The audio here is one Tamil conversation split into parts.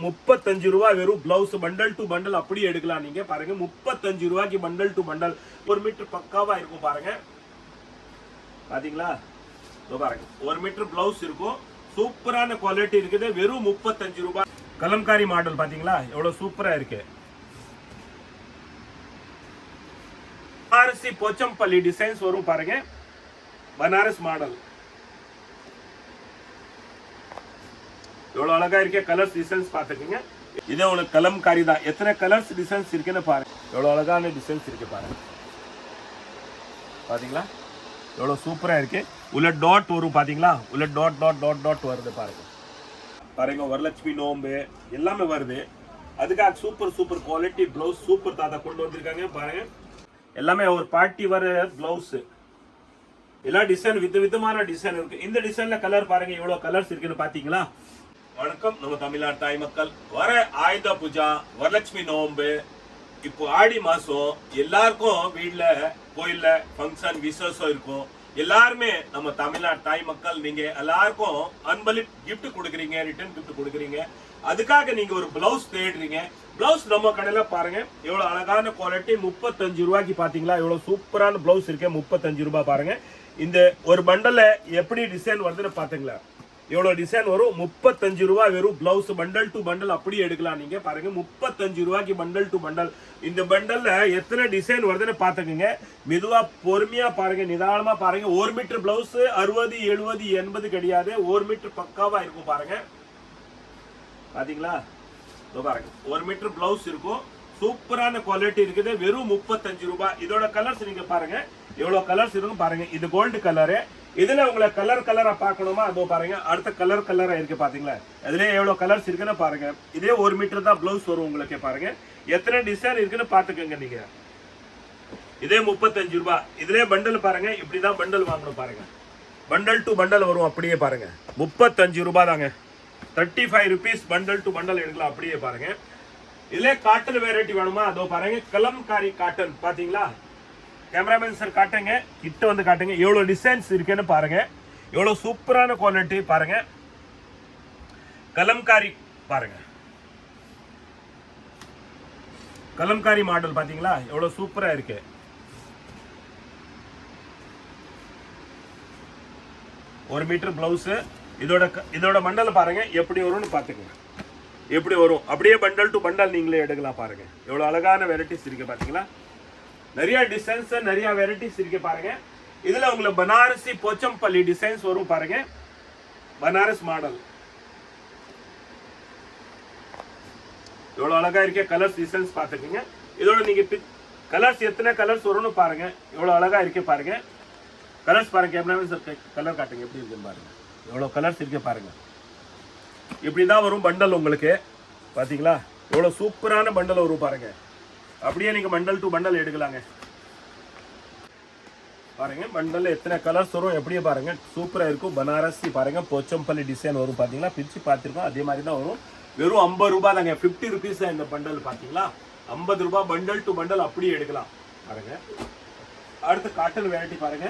35 ரூபா வெறும் பிளவுஸ் பண்டல் டு பண்டல் அப்படியே எடுக்கலாம் நீங்க பாருங்க 35 ரூபாய்க்கு பண்டல் டு பண்டல் 1 மீட்டர் பக்காவா இருக்கும் பாருங்க பாத்தீங்களா பாருங்க 1 மீட்டர் பிளவுஸ் இருக்கும் சூப்பரான குவாலிட்டி இருக்குது வெறும் 35 ரூபாய் கலம்காரி மாடல் பாத்தீங்களா எவ்வளவு சூப்பரா இருக்கு பனாரசி போச்சம்பள்ளி டிசைன்ஸ் வரும் பாருங்க பனாரஸ் மாடல் எவ்வளவு அழகா இருக்கே கலர்ஸ் டிசைன்ஸ் பாத்துக்கங்க இதே உங்களுக்கு கலம்காரி தான் எத்தனை கலர்ஸ் டிசைன்ஸ் இருக்குன்னு பாருங்க எவ்வளவு அழகான டிசைன்ஸ் இருக்கு பாருங்க பாத்தீங்களா எவ்வளவு சூப்பரா இருக்கு உள்ள டாட் வரும் பாத்தீங்களா உள்ள டாட் டாட் டாட் டாட் வருது பாருங்க பாருங்க வரலட்சுமி நோம்பு எல்லாமே வருது அதுக்காக super super quality blouse super தாத்தா கொண்டு வந்திருக்காங்க பாருங்க எல்லாமே ஒரு பார்ட்டி வர பிளவுஸ் எல்லா டிசைன் விதவிதமான டிசைன் இருக்கு இந்த டிசைன்ல கலர் பாருங்க எவ்வளவு கலர்ஸ் இருக்குன்னு பாத்தீங்களா வணக்கம் நம்ம தமிழ்நாடு தாய் மக்கள் வர ஆயுத பூஜா வரலட்சுமி நோம்பு இப்போ ஆடி மாசம் எல்லாருக்கும் வீட்டுல கோயில்ல ஃபங்க்ஷன் விசேஷம் இருக்கும் எல்லாருமே நம்ம தமிழ்நாடு தாய் மக்கள் நீங்க எல்லாருக்கும் அன்பளிப் கிஃப்ட் கொடுக்குறீங்க ரிட்டர்ன் கிஃப்ட் கொடுக்குறீங்க அதுக்காக நீங்க ஒரு பிளவுஸ் தேடுறீங்க பிளவுஸ் நம்ம கடையில பாருங்க எவ்வளவு அழகான குவாலிட்டி 35 ரூபாய்க்கு பாத்தீங்களா எவ்வளவு சூப்பரான பிளவுஸ் இருக்கு 35 ரூபாய் பாருங்க இந்த ஒரு பண்டல்ல எப்படி டிசைன் வருதுன்னு பாத்தீங்களா எவ்வளவு டிசைன் வரும் 35 ரூபாய் வெறும் பிளவுஸ் பண்டல் டு பண்டல் அப்படியே எடுக்கலாம் நீங்க பாருங்க 35 ரூபாய்க்கு பண்டல் டு பண்டல் இந்த பண்டல்ல எத்தனை டிசைன் வருதுன்னு பாத்துக்கோங்க மெதுவா பொறுமையா பாருங்க நிதானமா பாருங்க 1 மீட்டர் பிளவுஸ் 60 70 80 கிடையாது 1 மீட்டர் பக்காவா இருக்கும் பாருங்க பாத்தீங்களா பாருங்க 1 மீட்டர் பிளவுஸ் இருக்கும் சூப்பரான குவாலிட்டி இருக்குது வெறும் 35 ரூபாய் இதோட கலர்ஸ் நீங்க பாருங்க எவ்வளவு கலர்ஸ் இருக்கும் பாருங்க இது கோல்டு கலரு இதுல உங்களை கலரா பார்க்கணுமா அதோ பாருங்க அடுத்த கலரா இருக்கு பாத்தீங்களா இதுல எவ்வளவு கலர்ஸ் இருக்குன்னு பாருங்க இதே 1 மீட்டர் தான் பிளவுஸ் வரும் உங்களுக்கு பாருங்க எத்தனை டிசைன் இருக்குன்னு பாத்துக்கோங்க நீங்க இதே 35 ரூபாய் இதுல பண்டல் பாருங்க இப்படிதான் பண்டல் வாங்கணும் பாருங்க பண்டல் டு பண்டல் வரும் அப்படியே பாருங்க 35 ரூபாய் தாங்க 35 rupees பண்டல் டு பண்டல் எடுக்கலாம் அப்படியே பாருங்க இதுல காட்டன் வெரைட்டி வேணுமா அதோ பாருங்க கலம்காரி காட்டன் பாத்தீங்களா கேமராமேன் சார் காட்டுங்க கிட்ட வந்து காட்டுங்க எவ்வளவு டிசைன்ஸ் இருக்குன்னு பாருங்க எவ்வளவு சூப்பரான குவாலிட்டி பாருங்க கலம்காரி பாருங்க கலம்காரி மாடல் பாத்தீங்களா எவ்வளவு சூப்பரா இருக்கு ஒரு மீட்டர் பிளவுஸ் இதோட மண்டல் பாருங்க எப்படி வரும்னு பாத்துக்கோங்க எப்படி வரும் அப்படியே பண்டல் டு பண்டல் நீங்களே எடுக்கலாம் பாருங்க எவ்வளவு அழகான வெரைட்டிஸ் இருக்கு பாத்தீங்களா நிறைய டிசைன்ஸ் நிறைய வெரைட்டிஸ் இருக்கு பாருங்க இதுல உங்களுக்கு பனாரசி போச்சம்பள்ளி டிசைன்ஸ் வரும் பாருங்க பனாரஸ் மாடல் எவ்வளவு அழகா இருக்க கலர்ஸ் டிசைன்ஸ் பாத்துக்கோங்க இதோட நீங்க கலர்ஸ் எத்தனை கலர்ஸ் வரும்னு பாருங்க எவ்வளவு அழகா இருக்கு பாருங்க கலர்ஸ் பாருங்க கேமராமேன் சார் கலர் காட்டுங்க எப்படி இருக்குன்னு பாருங்க எவ்வளவு கலர்ஸ் இருக்கு பாருங்க இப்படிதான் வரும் பண்டல் உங்களுக்கு பாத்தீங்களா எவ்வளவு சூப்பரான பண்டல் வரும் பாருங்க அப்படியே நீங்க பண்டல் டு பண்டல் எடுக்கலாங்க பாருங்க பண்டல்ல எத்தனை கலர்ஸ் வரும் எப்படியே பாருங்க சூப்பரா இருக்கும் பனாரசி பாருங்க போச்சம்பள்ளி டிசைன் வரும் பாத்தீங்களா பிரிச்சு பார்த்திருக்கோம் அதே மாதிரி தான் வரும் வெறும் 50 ரூபாய் தாங்க 50 rupees தான் இந்த பண்டல் பாத்தீங்களா 50 ரூபாய் பண்டல் டு பண்டல் அப்படியே எடுக்கலாம் பாருங்க அடுத்து காட்டன் வெரைட்டி பாருங்க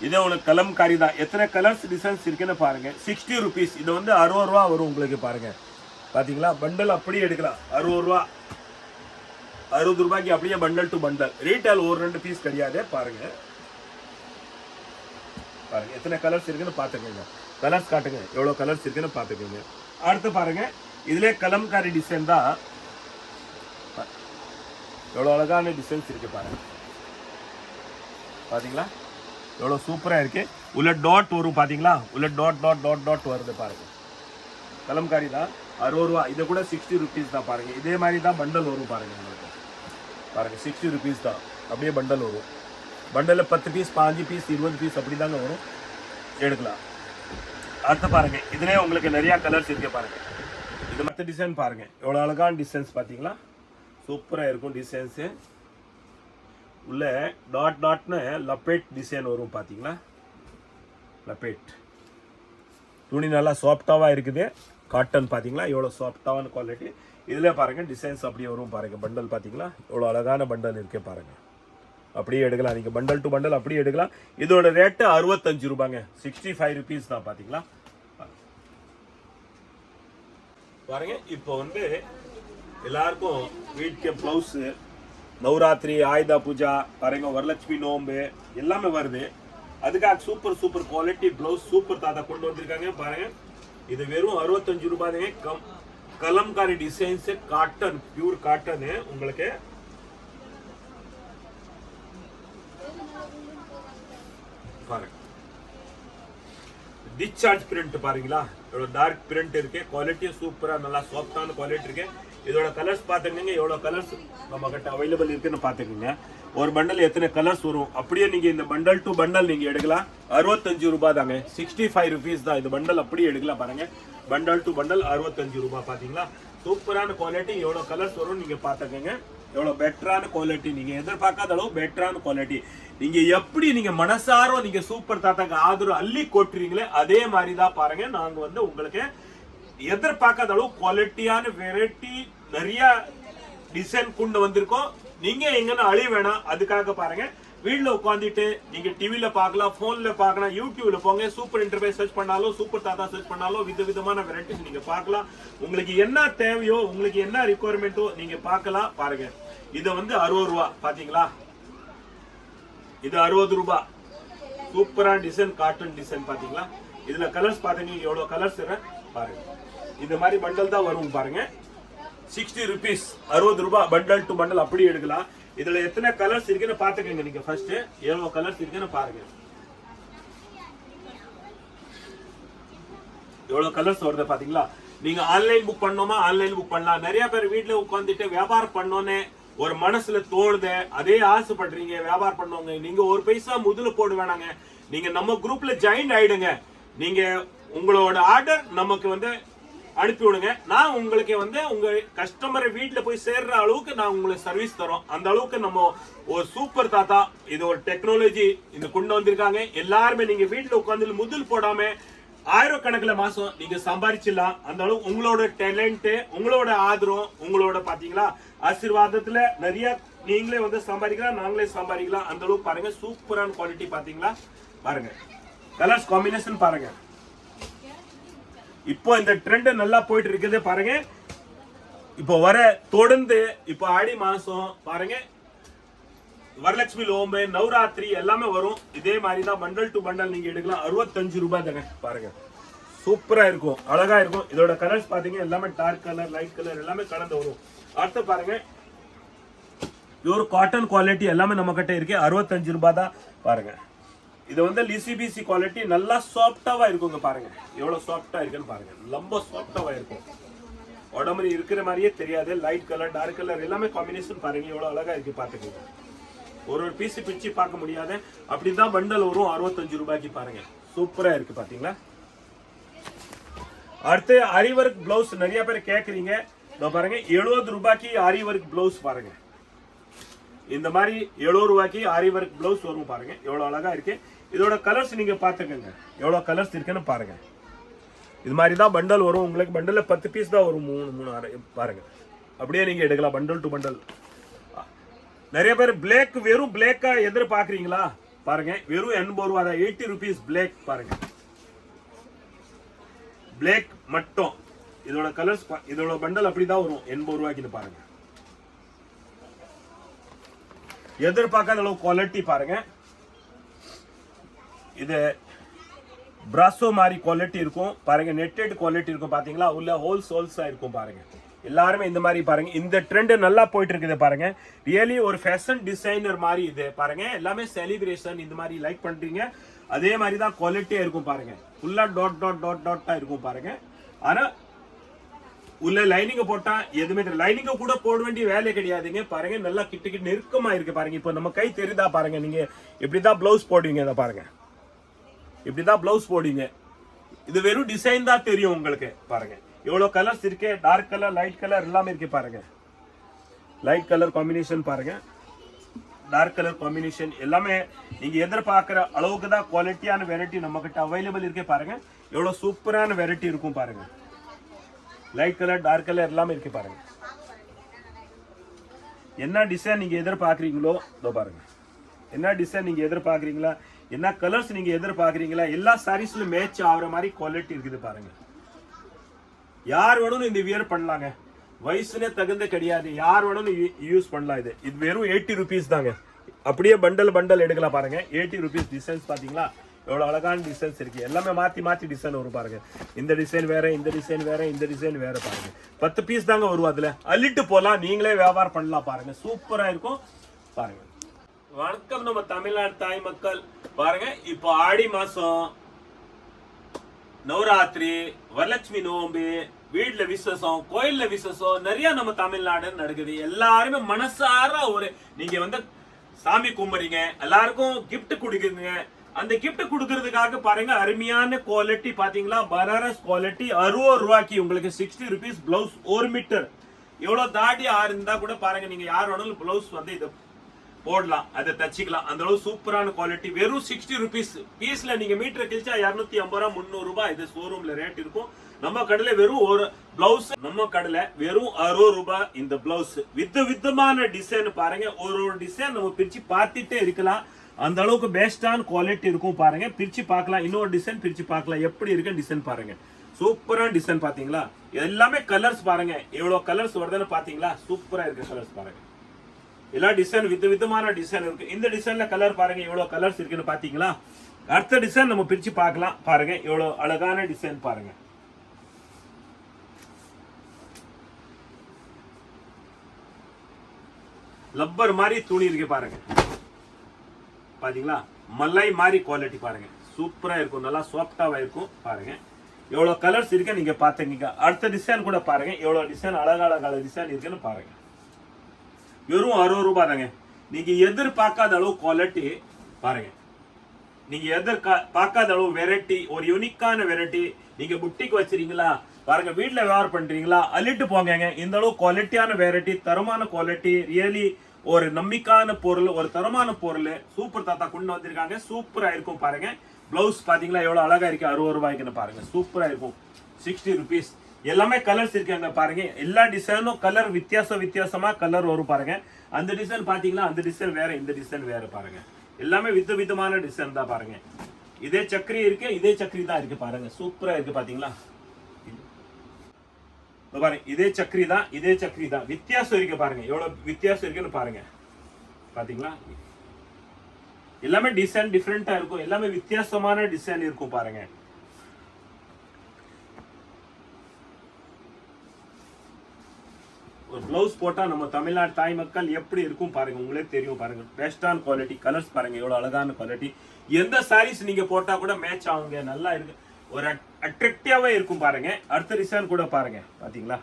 இதே உங்களுக்கு கலம்காரி தான் எத்தனை கலர்ஸ் டிசைன்ஸ் இருக்குன்னு பாருங்க 60 rupees இது வந்து 60 ரூபா வரும் உங்களுக்கு பாருங்க பாத்தீங்களா பண்டல் அப்படியே எடுக்கலாம் 60 ரூபா 60 ரூபாய்க்கு அப்படியே பண்டல் டு பண்டல் ரீட்டைல் ஒரு 2 பீஸ் கிடையாது பாருங்க பாருங்க எத்தனை கலர்ஸ் இருக்குன்னு பாத்துக்கோங்க கலர்ஸ் காட்டுங்க எவ்வளவு கலர்ஸ் இருக்குன்னு பாத்துக்கோங்க அடுத்து பாருங்க இதுல கலம்காரி டிசைன் தான் எவ்வளவு அழகான டிசைன்ஸ் இருக்கு பாருங்க பாத்தீங்களா எவ்வளவு சூப்பரா இருக்கு உள்ள டாட் வரும் பாத்தீங்களா உள்ள டாட் டாட் டாட் டாட் வருது பாருங்க கலம்காரி தான் 60 ரூபா இது கூட 60 rupees தான் பாருங்க இதே மாதிரி தான் பண்டல் வரும் பாருங்க உங்களுக்கு பாருங்க 60 rupees தான் அப்படியே பண்டல் வரும் பண்டல்ல 10 பீஸ் 5 பீஸ் 20 பீஸ் அப்படி தாங்க வரும் எடுக்கலாம் அடுத்து பாருங்க இதுலயே உங்களுக்கு நிறைய கலர்ஸ் இருக்கு பாருங்க இது மற்ற டிசைன் பாருங்க எவ்வளவு அழகான டிசைன்ஸ் பாத்தீங்களா சூப்பரா இருக்கும் டிசைன்ஸ் உள்ள டாட் டாட்னு லப்பேட் டிசைன் வரும் பாத்தீங்களா லப்பேட் துணி நல்லா சாஃப்டாவா இருக்குது காட்டன் பாத்தீங்களா எவ்வளவு சாஃப்டான குவாலிட்டி இதுல பாருங்க டிசைன்ஸ் அப்படியே வரும் பாருங்க பண்டல் பாத்தீங்களா எவ்வளவு அழகான பண்டல் இருக்கு பாருங்க அப்படியே எடுக்கலாம் நீங்க பண்டல் டு பண்டல் அப்படியே எடுக்கலாம் இதோட ரேட் 65 ரூபாய்ங்க 65 rupees தான் பாத்தீங்களா பாருங்க. இப்போ வந்து எல்லாருக்கும் வீட்டுக்கு பிளவுஸ், நவராத்திரி, ஆயுத பூஜா, பாருங்க வரலட்சுமி நோம்பு எல்லாமே வருது. அதுக்காக super super quality blouse super தாத்தா கொண்டு வந்திருக்காங்க. பாருங்க, இது வெறும் 65 ரூபாய்ங்க. Kalamkari designs, cotton, pure cotton. உங்களுக்கு பாருங்க டிஸ்சார்ஜ் பிரிண்ட் பாருங்களா, இதோட டார்க் பிரிண்ட் இருக்கு. குவாலிட்டியும் சூப்பரா நல்லா சாஃப்டான குவாலிட்டி இருக்கு. இதோட கலர்ஸ் பாத்துக்கங்க, எவ்வளவு கலர்ஸ் நம்ம கிட்ட அவைலபிள் இருக்குன்னு பாத்துக்கங்க. ஒரு பண்டல் எத்தனை கலர்ஸ் வரும், அப்படியே நீங்க இந்த பண்டல் டு பண்டல் நீங்க எடுக்கலாம். 65 ரூபாய் தாங்க, 65 ருபீஸ் தான். இந்த பண்டல் அப்படியே எடுக்கலாம். பாருங்க, பண்டல் டு பண்டல் 65 ரூபாய். பாத்தீங்களா, சூப்பரான குவாலிட்டி. எவ்வளவு கலர்ஸ் வரும் நீங்க பாத்துக்கங்க. எவ்வளவு பெட்டரான குவாலிட்டி, நீங்க எதிர்பார்க்காத அளவு பெட்டரான குவாலிட்டி. நீங்க எப்படி நீங்க மனசாரோ நீங்க சூப்பர் தாத்தாக்கு ஆதரவு அள்ளி கொட்டுறீங்களே அதே மாதிரிதான் பாருங்க. நாங்க வந்து உங்களுக்கு எதிர்பார்க்காத அளவு குவாலிட்டியான வெரைட்டி நிறைய டிசைன் கொண்டு வந்திருக்கோம். நீங்க எங்கன்னு அழி வேணாம். அதுக்காக பாருங்க, வீட்டுல உட்காந்துட்டு நீங்க டிவில பார்க்கலாம், போன்ல பார்க்கலாம், யூடியூப்ல போங்க, சூப்பர் இன்டர்ஃபேஸ் சர்ச் பண்ணாலும், சூப்பர் தாத்தா சர்ச் பண்ணாலும் விதவிதமான வெரைட்டிஸ் நீங்க பார்க்கலாம். உங்களுக்கு என்ன தேவையோ, உங்களுக்கு என்ன ரிக்குவயர்மெண்ட்டோ நீங்க பார்க்கலாம். பாருங்க, இது வந்து 60 ரூபா. பாத்தீங்களா, இது 60 ரூபாய். சூப்பரான டிசைன், காட்டன் டிசைன். பாத்தீங்களா, இதுல கலர்ஸ் பாத்தீங்க, எவ்வளவு கலர்ஸ் பாருங்க. இந்த மாதிரி பண்டல் தான் வரும். பாருங்க, 60 ருபீஸ், 60 ரூபாய். பண்டல் டு பண்டல் அப்படி எடுக்கலாம். இதுல எத்தனை கலர்ஸ் இருக்குன்னு பாத்துக்கங்க. நீங்க ஃபர்ஸ்ட் எவ்வளவு கலர்ஸ் இருக்குன்னு பாருங்க. எவ்வளவு கலர்ஸ் வருது பாத்தீங்களா. நீங்க ஆன்லைன் புக் பண்ணோமா, ஆன்லைன் புக் பண்ணலாம். நிறைய பேர் வீட்டுல உட்காந்துட்டு வியாபாரம் பண்ணோன்னு ஒரு மனசுல தோணுது, அதே ஆசைப்படுறீங்க வியாபாரம் பண்ணுவாங்க. நீங்க ஒரு பைசா முதல்ல போட வேணாங்க. நீங்க நம்ம குரூப்ல ஜாயின் ஆயிடுங்க. நீங்க உங்களோட ஆர்டர் நமக்கு வந்து அனுப்பி விடுங்க. நான் உங்களுக்கு வந்து உங்க கஸ்டமரை வீட்டுல போய் சேர்ற அளவுக்கு நான் உங்களுக்கு சர்வீஸ் தரோம். அந்த அளவுக்கு நம்ம ஒரு சூப்பர் தாத்தா இது ஒரு டெக்னாலஜி இந்த கொண்டு வந்திருக்காங்க. எல்லாருமே நீங்க வீட்டுல உட்காந்து முதல் போடாம ஆயிரக்கணக்கில் மாசம் நீங்க சம்பாதிச்சிடலாம். அந்த அளவுக்கு உங்களோட டேலண்ட், உங்களோட ஆதரவு, உங்களோட பாத்தீங்களா ஆசீர்வாதத்துல நிறைய நீங்களே வந்து சம்பாதிக்கலாம், நாங்களே சம்பாதிக்கலாம். அந்த அளவுக்கு பாருங்க, சூப்பரான குவாலிட்டி. பாத்தீங்களா, பாருங்க கலர்ஸ் காம்பினேஷன் பாருங்க. இப்போ இந்த ட்ரெண்ட் நல்லா போயிட்டு இருக்குது. பாருங்க, இப்போ வர தொடர்ந்து இப்போ ஆடி மாசம் பாருங்க வரலட்சுமி நோம்பு, நவராத்திரி எல்லாமே வரும். இதே மாதிரி தான் பண்டல் டு பண்டல் நீங்க எடுக்கலாம். 65 ரூபாய் தாங்க. பாருங்க, சூப்பரா இருக்கும், அழகா இருக்கும். இதோட கலர்ஸ் பாத்தீங்க எல்லாமே டார்க் கலர், லைட் கலர் எல்லாமே கலந்து வரும். அடுத்து பாருங்க, பியூர் காட்டன் குவாலிட்டி எல்லாமே நம்ம கிட்ட இருக்கு. 65 ரூபாய் தான். பாருங்க, இது வந்து லிசிபிசி குவாலிட்டி, நல்லா சாஃப்டாவா இருக்குங்க. பாருங்க எவ்வளவு சாஃப்டா இருக்குன்னு பாருங்க, ரொம்ப சாஃப்டாவா இருக்கும். உடம்புல இருக்கிற மாதிரியே தெரியாது. லைட் கலர், டார்க் கலர் எல்லாமே காம்பினேஷன் பாருங்க, எவ்வளவு அழகா இருக்கு. பாத்துக்கோங்க, ஒரு பீஸ் பிச்சு பார்க்க முடியாது. அப்படிதான் பண்டல் வரும் 65 ரூபாய்க்கு. பாருங்க, சூப்பரா இருக்கு. பாத்தீங்களா, அடுத்து ஆரி ஒர்க் பிளவுஸ் நிறைய பேர் கேக்குறீங்க. பாருங்க, 70 ரூபாய்க்கு ஆரி ஒர்க் பிளவுஸ். பாருங்க, இந்த மாதிரி 70 ரூபாய்க்கு ஆரி ஒர்க் பிளவுஸ் வரும். பாருங்க எவ்வளவு அழகா இருக்கு. இதோட கலர்ஸ் நீங்க பாத்துக்கங்க, எவ்வளவு கலர்ஸ் இருக்குன்னு பாருங்க. இது மாதிரி தான் பண்டல் வரும். உங்களுக்கு பண்டல்ல 10 பீஸ் தான் வரும். 3 6 பாருங்க, அப்படியே நீங்க எடுக்கலாம் பண்டல் டு பண்டல். நிறைய பேர் பிளாக், வெறும் பிளாக்கா எதிர்பார்க்கறீங்களா? பாருங்க, வெறும் 80 ரூபாய் தான், 80 ருபீஸ் பிளாக். பாருங்க, பிளாக் மட்டும். இதோட கலர்ஸ், இதோட பண்டல் அப்படிதான் வரும் 80 ரூபாய்க்கு. பாருங்க, எதிர்பார்க்காத அளவு குவாலிட்டி. பாருங்க, இது பிராசோ மாதிரி குவாலிட்டி இருக்கும். பாருங்க, நெட்டட் குவாலிட்டி இருக்கும். பாத்தீங்களா, உள்ள ஹோல்ஸா இருக்கும். பாருங்க, எல்லாருமே இந்த மாதிரி பாருங்க. இந்த ட்ரெண்ட் நல்லா போயிட்டு இருக்குது. பாருங்க, ரியலி ஒரு ஃபேஷன் டிசைனர் மாதிரி இது. பாருங்க, எல்லாமே செலிப்ரேஷன் இந்த மாதிரி லைக் பண்றீங்க. அதே மாதிரி தான் குவாலிட்டியா இருக்கும். பாருங்க, ஃபுல்லா டாட் டாட் டாட் டாட்டா இருக்கும். பாருங்க, ஆனா உள்ள லைனிங் போட்டா எதுவுமே லைனிங் கூட போட வேண்டிய வேலை கிடையாதுங்க. பாருங்க, நல்லா கிட்ட கிட்ட நெருக்கமா இருக்கு. பாருங்க, இப்போ நம்ம கை தெரியுதா? பாருங்க, நீங்க இப்படிதான் பிளவுஸ் போடுவீங்க. இதை பாருங்க, இப்படிதான் பிளவுஸ் போடுவீங்க. இது வெறும் டிசைன் தான் தெரியும் உங்களுக்கு. பாருங்க, எவ்வளவு கலர்ஸ் இருக்கு, டார்க் கலர், லைட் கலர் எல்லாமே இருக்கு. பாருங்க, லைட் கலர் காம்பினேஷன் பாருங்க, டார்க் கலர் காம்பினேஷன் எல்லாமே நீங்க எதிர்பார்க்கிற அளவுக்கு தான் குவாலிட்டியான வெரைட்டி நம்ம கிட்ட அவைலபிள் இருக்கு. பாருங்க, எவ்வளவு சூப்பரான வெரைட்டி இருக்கும். பாருங்க, லைட் கலர், டார்க் கலர் எல்லாமே இருக்கு. பாருங்க, என்ன டிசைன் நீங்க எதிர்பார்க்கறீங்களோ இதோ பாருங்க. என்ன டிசைன் நீங்க எதிர்பார்க்கறீங்களா, என்ன கலர்ஸ் நீங்க எதிர்பார்க்கறீங்களா, எல்லா சாரீஸ்ல மேட்ச் ஆகுற மாதிரி குவாலிட்டி இருக்குது. பாருங்க, யார் வேணும் இந்த வியர் பண்ணலாங்க, வயசுனே தகுந்த கிடையாது, யார் வேணும் யூஸ் பண்ணலாம். இது வெறும் 80 rupees தாங்க. அப்படியே பண்டல் எடுக்கலாம் பாருங்க. 80 rupees. டிசைன்ஸ் பாத்தீங்களா எவ்வளவு அழகான டிசைன்ஸ் இருக்கு. எல்லாமே மாத்தி டிசைன் வரும் பாருங்க. இந்த டிசைன் வேற, இந்த டிசைன் வேற, இந்த டிசைன் வேற பாருங்க. 10 பீஸ் தாங்க வரும். அதுல அள்ளிட்டு போலாம், நீங்களே வியாபாரம் பண்ணலாம் பாருங்க. சூப்பரா இருக்கும் பாருங்க. வணக்கம் நம்ம தமிழ்நாடு தாய் மக்கள் பாருங்க. இப்போ ஆடி மாசம், நவராத்திரி, வரலட்சுமி நோம்பு, வீட்டுல விசேஷம், கோயில்ல விசேஷம் நிறைய நம்ம தமிழ்நாடு நடக்குது. எல்லாருமே மனசார ஒரு நீங்க வந்து சாமி கும்பிடுறீங்க, எல்லாருக்கும் கிஃப்ட் கொடுக்குறீங்க. அந்த கிஃப்ட் கொடுக்கறதுக்காக பாருங்க அருமையான குவாலிட்டி பாத்தீங்களா, பனாரஸ் குவாலிட்டி 60 ரூபாய்க்கு உங்களுக்கு 60 rupees பிளவுஸ் 1 மீட்டர். எவ்வளவு தாடி இருந்தா கூட பாருங்க, நீங்க யார் வேணாலும் பிளவுஸ் வந்து இது போடலாம், அதை தச்சுக்கலாம். அந்த அளவு சூப்பரான குவாலிட்டி. வெறும் 60 rupees பீஸ்ல நீங்க மீட்டர் கிழிச்சா 250 ரூபாய் 300 ரூபாய் இது ஷோரூம்ல ரேட் இருக்கும். நம்ம கடையில வெறும் ஒரு பிளவுஸ், நம்ம கடையில வெறும் 60 ரூபாய் இந்த பிளவுஸ். விதமான டிசைன் பாருங்க. ஒரு டிசைன் நம்ம பிரிச்சு பார்த்துட்டே இருக்கலாம். அந்த அளவுக்கு பெஸ்டான குவாலிட்டி இருக்கும் பாருங்க. பிரிச்சு பார்க்கலாம், இன்னொரு டிசைன் பிரிச்சு பார்க்கலாம் எப்படி இருக்கு டிசைன் பாருங்க. சூப்பரான டிசைன் பாத்தீங்களா. எல்லாமே கலர்ஸ் பாருங்க, எவ்வளவு கலர்ஸ் வருதுன்னு பாத்தீங்களா. சூப்பரா இருக்கு கலர்ஸ் பாருங்க. எல்லா டிசைன் விதமான டிசைன் இருக்கு. இந்த டிசைன்ல கலர் பாருங்க, எவ்வளவு கலர்ஸ் இருக்குன்னு பாத்தீங்களா. அடுத்த டிசைன் நம்ம பிரிச்சு பார்க்கலாம் பாருங்க. எவ்வளவு அழகான டிசைன் பாருங்க. லப்பர் மாதிரி துணி இருக்கு பாருங்க. பாத்தீங்களா, மலை மாதிரி குவாலிட்டி பாருங்க. சூப்பரா இருக்கும், நல்லா சாஃப்டாவா இருக்கும் பாருங்க. எவ்வளவு கலர்ஸ் இருக்கு நீங்க பாத்தீங்க. அடுத்த டிசைன் கூட பாருங்க, எவ்வளவு டிசைன் அழகான டிசைன் இருக்குன்னு பாருங்க. வெறும் 60 ரூபாய் தாங்க. நீங்க எதிர்பார்க்காத அளவு குவாலிட்டி பாருங்க. நீங்க எதிர்பார்க்காத அளவு வெரைட்டி, ஒரு யூனிக்கான வெரைட்டி. நீங்க புட்டிக்கு வச்சிருக்கீங்களா பாருங்க, வீட்டுல வியாபாரம் பண்றீங்களா, அள்ளிட்டு போங்க. இந்த அளவு குவாலிட்டியான வெரைட்டி, தரமான குவாலிட்டி, ரியலி ஒரு நம்பிக்கையான பொருள், ஒரு தரமான பொருள். சூப்பர் தாத்தா கொண்டு வந்திருக்காங்க. சூப்பரா இருக்கும் பாருங்க. பிளவுஸ் பாத்தீங்களா எவ்வளவு அழகா இருக்கு. 60 ரூபாய்க்குன்னு பாருங்க. சூப்பரா இருக்கும். 60 rupees. எல்லாமே கலர்ஸ் இருக்காங்க பாருங்க. எல்லா டிசைனும் கலர் வித்தியாசமா கலர் வரும் பாருங்க. அந்த டிசைன் பாத்தீங்களா, அந்த டிசைன் வேற, இந்த டிசைன் வேற பாருங்க. எல்லாமே விதமான டிசைன் தான் பாருங்க. இதே சக்கரி இருக்கு, இதே சக்கரி தான் இருக்கு பாருங்க. சூப்பரா இருக்கு பாத்தீங்களா. பாருங்க, இதே சக்கரி தான், வித்தியாசம் இருக்கு பாருங்க. எவ்வளவு வித்தியாசம் இருக்குன்னு பாருங்க. பாத்தீங்களா, எல்லாமே டிசைன் டிஃபரெண்டா இருக்கும். எல்லாமே வித்தியாசமான டிசைன் இருக்கும் பாருங்க. ஒரு பிளவுஸ் போட்டா நம்ம தமிழ்நாடு தாய் மக்கள் எப்படி இருக்கும் பாருங்க. உங்களே தெரியும் பாருங்க. பெஸ்டான குவாலிட்டி, கலர்ஸ் பாருங்க எவ்வளவு அழகான குவாலிட்டி. எந்த சாரீஸ் நீங்க போட்டா கூட மேட்ச் ஆகுங்க. நல்லா இருக்கு, ஒரு அட்ராக்டிவாவே இருக்கும் பாருங்க. அடுத்த டிசைன் கூட பாருங்க. பாத்தீங்களா,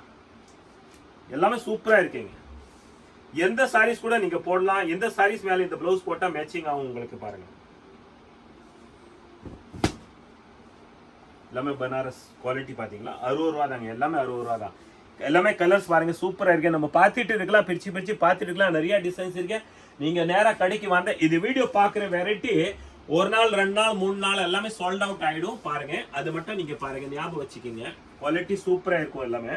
எல்லாமே சூப்பரா இருக்குங்க. எந்த சாரீஸ் கூட நீங்க போடலாம். எந்த சாரீஸ் மேல இந்த பிளவுஸ் போட்டா மேட்சிங் ஆகும் உங்களுக்கு பாருங்க. எல்லாமே பனாரஸ் குவாலிட்டி பாத்தீங்களா. 60 ரூபாய் தாங்க. எல்லாமே 60 ரூபாய் தான். எல்லாமே கலர்ஸ் பாருங்க. சூப்பரா இருக்கு. நம்ம பார்த்துட்டு இருக்கலாம், பிரிச்சு பார்த்துட்டு இருக்கலாம். நிறைய டிசைன்ஸ் இருக்கு. நீங்க நேரா கடைக்கு வாங்க. இது வீடியோ பாக்குற வெரைட்டி ஒரு நாள் 2 நாள் 3 நாள் எல்லாமே சோல்ட் அவுட் ஆயிடும் பாருங்க. அது மட்டும் நீங்க பாருங்க, ஞாபகம் வச்சுக்கீங்க. குவாலிட்டி சூப்பரா இருக்கும் எல்லாமே.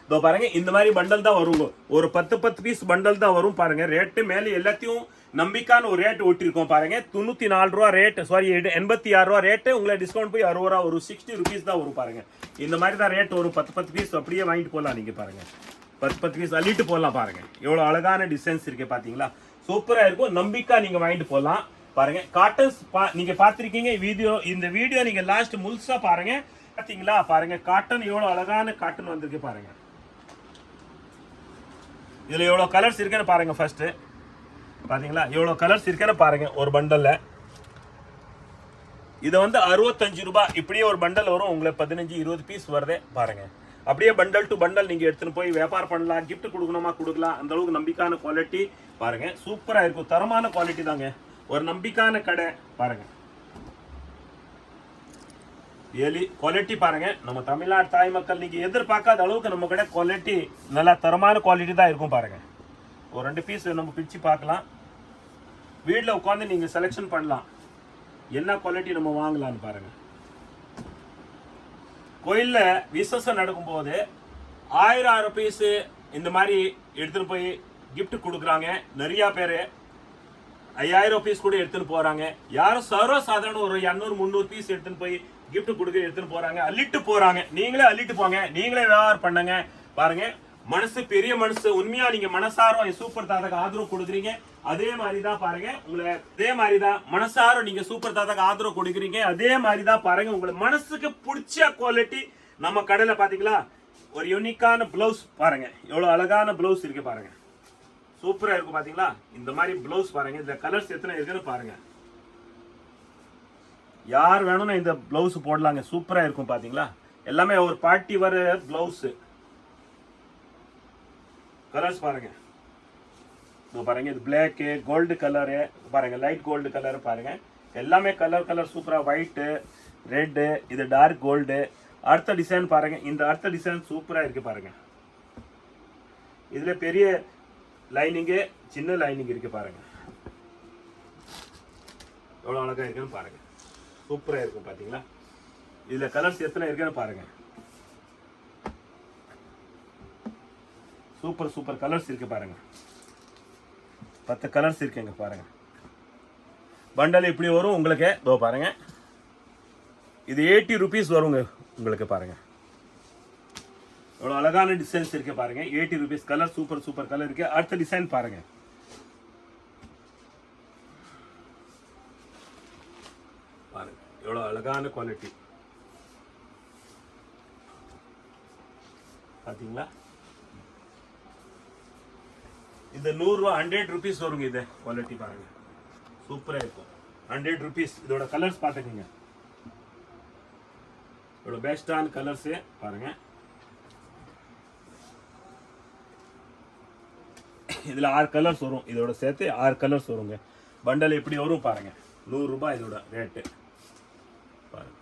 இதோ பாருங்க, இந்த மாதிரி பண்டல் தான் வரும். ஒரு 10 பீஸ் பண்டல் தான் வரும் பாருங்க. ரேட்டு மேலே எல்லாத்தையும் நம்பிக்கையான ஒரு ரேட் ஒட்டிருக்கோம் பாருங்க. 94 ரூபா ரேட், சாரி 86 ரூபா ரேட்டு. உங்களை டிஸ்கவுண்ட் போய் 60 ரூபா, ஒரு 60 rupees தான் வரும் பாருங்க. இந்த மாதிரி தான் ரேட் வரும். 10 பீஸ் அப்படியே வாங்கிட்டு போகலாம் நீங்க பாருங்க. 10 பீஸ் அள்ளிட்டு போகலாம் பாருங்க. எவ்வளவு அழகான டிசைன்ஸ் இருக்கு பாத்தீங்களா. சூப்பரா இருக்கும். நம்பிக்கை நீங்க வாங்கிட்டு போகலாம் பாருங்க. காட்டன்ஸ் நீங்க பாத்திருக்கீங்க வீடியோ. இந்த வீடியோ நீங்க லாஸ்ட் முழுசா பாருங்க. பாத்தீங்களா பாருங்க, காட்டன் எவ்வளவு அழகான காட்டன் வந்திருக்கு பாருங்க. இதுல எவ்வளவு கலர்ஸ் இருக்குன்னு பாருங்க. ஃபர்ஸ்ட் பாத்தீங்களா எவ்வளவு கலர்ஸ் இருக்குன்னு பாருங்க. ஒரு பண்டல்ல இது வந்து 65 ரூபாய். இப்படியே ஒரு பண்டல் வரும் உங்களுக்கு. 15-20 பீஸ் வருது பாருங்க. அப்படியே பண்டல் டு பண்டல் நீங்க எடுத்துன்னு போய் வியாபாரம் பண்ணலாம். கிஃப்ட் கொடுக்கணுமா கொடுக்கலாம். அந்த அளவுக்கு நம்பிக்கையான குவாலிட்டி பாருங்க. சூப்பரா இருக்கும். தரமான குவாலிட்டி தாங்க. ஒரு நம்பிக்கையான கடை பாருங்க. ரியலி குவாலிட்டி பாருங்க. நம்ம தமிழ்நாடு தாய் மக்கள் நீங்க எதிர்பார்க்காத அளவுக்கு நம்ம கடை குவாலிட்டி, நல்லா தரமான குவாலிட்டி தான் இருக்கும் பாருங்க. ஒரு 2 பீஸ் நம்ம பிரிச்சு பார்க்கலாம். வீட்டில் உட்காந்து நீங்க செலெக்ஷன் பண்ணலாம் என்ன குவாலிட்டி நம்ம வாங்கலாம்னு பாருங்க. கோயில்ல விசேஷம் நடக்கும்போது 1000 பீஸ் இந்த மாதிரி எடுத்துட்டு போய் கிஃப்ட் கொடுக்குறாங்க. நிறைய பேரு 5000 பீஸ் கூட எடுத்துட்டு போறாங்க. யாரும் சர்வ சாதாரண ஒரு 200-300 பீஸ் எடுத்துட்டு போய் gift கொடுக்க எடுத்துட்டு போறாங்க, அள்ளிட்டு போறாங்க. நீங்களே அள்ளிட்டு போங்க, நீங்களே வியாபாரம் பண்ணுங்க. பாருங்க, மனசு பெரிய மனசு, உண்மையா நீங்க மனசார சூப்பர் தாத்தாக்கு ஆதரவு கொடுக்குறீங்க. அதே மாதிரி தான் பாருங்க, உங்களை அதே மாதிரி தான் மனசார நீங்க சூப்பர் தாத்தாக்கு ஆதரவு கொடுக்குறீங்க. அதே மாதிரி தான் பாருங்க, உங்களுக்கு மனசுக்கு பிடிச்ச குவாலிட்டி நம்ம கடையில பாத்தீங்களா, ஒரு யூனிக்கான பிளவுஸ் பாருங்க, எவ்வளவு அழகான பிளவுஸ் இருக்கு பாருங்க. சூப்பரா இருக்கும் பாத்தீங்களா. இந்த மாதிரி பிளவுஸ் பாருங்க, இந்த கலர்ஸ் எத்தனை இருக்குன்னு பாருங்க. யார் வேணும்னா இந்த பிளவுஸ் போடலாங்க, சூப்பரா இருக்கும் பாத்தீங்களா. எல்லாமே ஒரு பார்ட்டி வர பிளவுஸ். கலர்ஸ் பாருங்க, பாருங்க, இது பிளாக், கோல்டு கலரு பாருங்க, லைட் கோல்டு கலர் பாருங்க. எல்லாமே கலர் சூப்பரா, ஒயிட், ரெட், இது டார்க் கோல்டு. அடுத்த டிசைன் பாருங்க, இந்த அடுத்த டிசைன் சூப்பரா இருக்கு பாருங்க. இதுல பெரிய லைனிங், சின்ன லைனிங் இருக்கு பாருங்க. எவ்வளவு அழகா இருக்குன்னு பாருங்க, சூப்பரா இருக்கும் பாத்தீங்களா. இதுல கலர்ஸ் எத்தனை இருக்குன்னு பாருங்க. சூப்பர் கலர்ஸ் இருக்கு பாருங்க. 10 கலர்ஸ் இருக்குங்க பாருங்க. பண்டல் இப்படி வரும் உங்களுக்கு. இதோ பாருங்க, இது 80 rupees வருங்க உங்களுக்கு பாருங்க. எவ்வளவு அழகான டிசைன்ஸ் இருக்கு பாருங்க. 80 rupees. கலர் சூப்பர் கலர் இருக்கு. அடுத்த டிசைன் பாருங்க. பாருங்க, எவ்வளவு அழகான குவாலிட்டி பாத்தீங்களா. இது 100 ரூபா, 100 rupees வருங்க. இது குவாலிட்டி பாருங்க, சூப்பரா இருக்கும். 100 rupees. இதோட கலர்ஸ் பாத்துக்கோங்க, இதோட பெஸ்டான கலர்ஸ் பாருங்க. இதுல 6 கலர்ஸ் வரும், இதோட சேர்த்து 6 கலர்ஸ் வருங்க. பண்டல் எப்படி வரும் பாருங்க. 100 ரூபாய் இதோட ரேட்டு பாருங்க.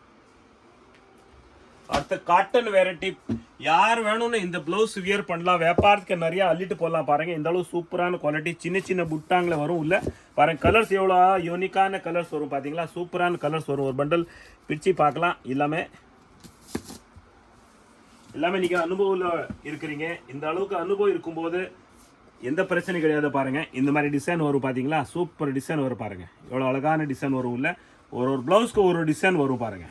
அடுத்த காட்டன் வெரைட்டி. யார் வேணும்னு இந்த பிளவுஸ் வியர் பண்ணலாம், வியாபாரத்துக்கு நிறைய அள்ளிட்டு போடலாம் பாருங்க. இந்த அளவு சூப்பரான குவாலிட்டி, சின்ன புட்டாங்கள வரும் உள்ள பாருங்க. கலர்ஸ் எவ்வளோ யூனிக்கான கலர்ஸ் வரும் பாத்தீங்களா. சூப்பரான கலர்ஸ் வரும். ஒரு பண்டல் பிரிச்சு பார்க்கலாம். எல்லாமே நீங்க அனுபவம் இருக்கிறீங்க. இந்த அளவுக்கு அனுபவம் இருக்கும்போது எந்த பிரச்சனை கிடையாது பாருங்க. இந்த மாதிரி டிசைன் வரும் பாத்தீங்களா, சூப்பர் டிசைன் வரும் பாருங்க. எவ்வளவு அழகான டிசைன் வரும் உள்ள. ஒரு பிளவுஸ்க்கு ஒரு டிசைன் வரும் பாருங்க.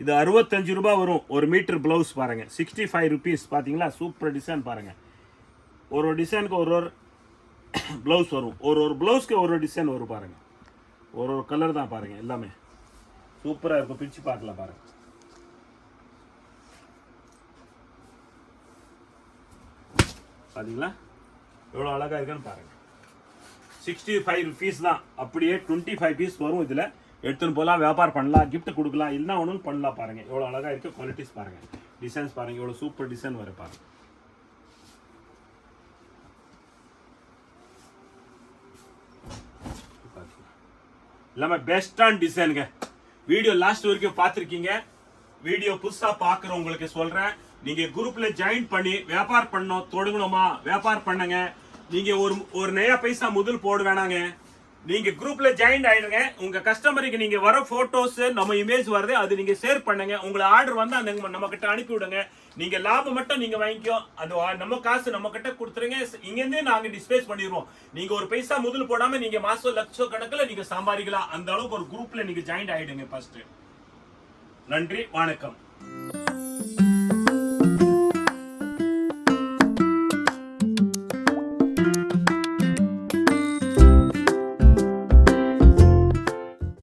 இது 65 ரூபாய் வரும் ஒரு மீட்டர் பிளவுஸ் பாருங்க. 65 rupees பாத்தீங்களா. சூப்பர் டிசைன் பாருங்க. ஒரு டிசைனுக்கு ஒரு பிளவுஸ் வரும். ஒரு பிளவுஸ்க்கு ஒரு டிசைன் வரும் பாருங்க. ஒரு கலர் தான் பாருங்க. எல்லாமே சூப்பரா இருக்கும். பிரிச்சு பார்க்கலாம் பாருங்க. பாத்தீங்களா எவ்வளவு அழகா இருக்குன்னு பாருங்க. 65 rupees தான். அப்படியே 25 பீஸ் வரும். இதுல எடுத்துன்னு போகலாம், வியாபாரம் பண்ணலாம், கிஃப்ட் கொடுக்கலாம், இல்லைன்னா ஒன்றும் பண்ணலாம் பாருங்க. எவ்வளவு அழகா இருக்கு. குவாலிட்டிஸ் பாருங்க, டிசைன்ஸ் பாருங்க, எவ்வளவு சூப்பர் டிசைன் வரும் பாருங்க. எல்லாமே பெஸ்டான டிசைனுங்க. வீடியோ லாஸ்ட் வரைக்கும் பார்த்துருக்கீங்க. வீடியோ புதுசா பாக்குறவங்களுக்கு சொல்றேன், நீங்க குரூப்ல ஜாயின் பண்ணி வியாபாரம் பண்ணணும், தொடங்கணுமா, வியாபாரம் பண்ணுங்க. நீங்க ஒரு நயா பைசா முதல் போட வேணாங்க. நீங்க குரூப்ல ஜாயின் ஆயிடுங்க. உங்க கஸ்டமருக்கு நீங்க வர போட்டோஸ், நம்ம இமேஜ் வருது, அது நீங்க ஷேர் பண்ணுங்க. உங்களை ஆர்டர் வந்தா நம்ம கிட்ட அனுப்பி விடுங்க. நீங்க லாபம் மட்டும் நீங்க வாங்கிக்கோ. அது நம்ம காசு நம்ம கிட்ட கொடுத்துருங்க. இங்க இருந்தே நாங்க டிஸ்பேஸ் பண்ணிடுவோம். நீங்க ஒரு பைசா முதல் போடாம நீங்க மாசம் லட்சம் கணக்குல நீங்க சம்பாதிக்கலாம். அந்த அளவுக்கு ஒரு குரூப்ல நீங்க ஜாயின் ஆயிடுங்க ஃபர்ஸ்ட். நன்றி, வணக்கம்.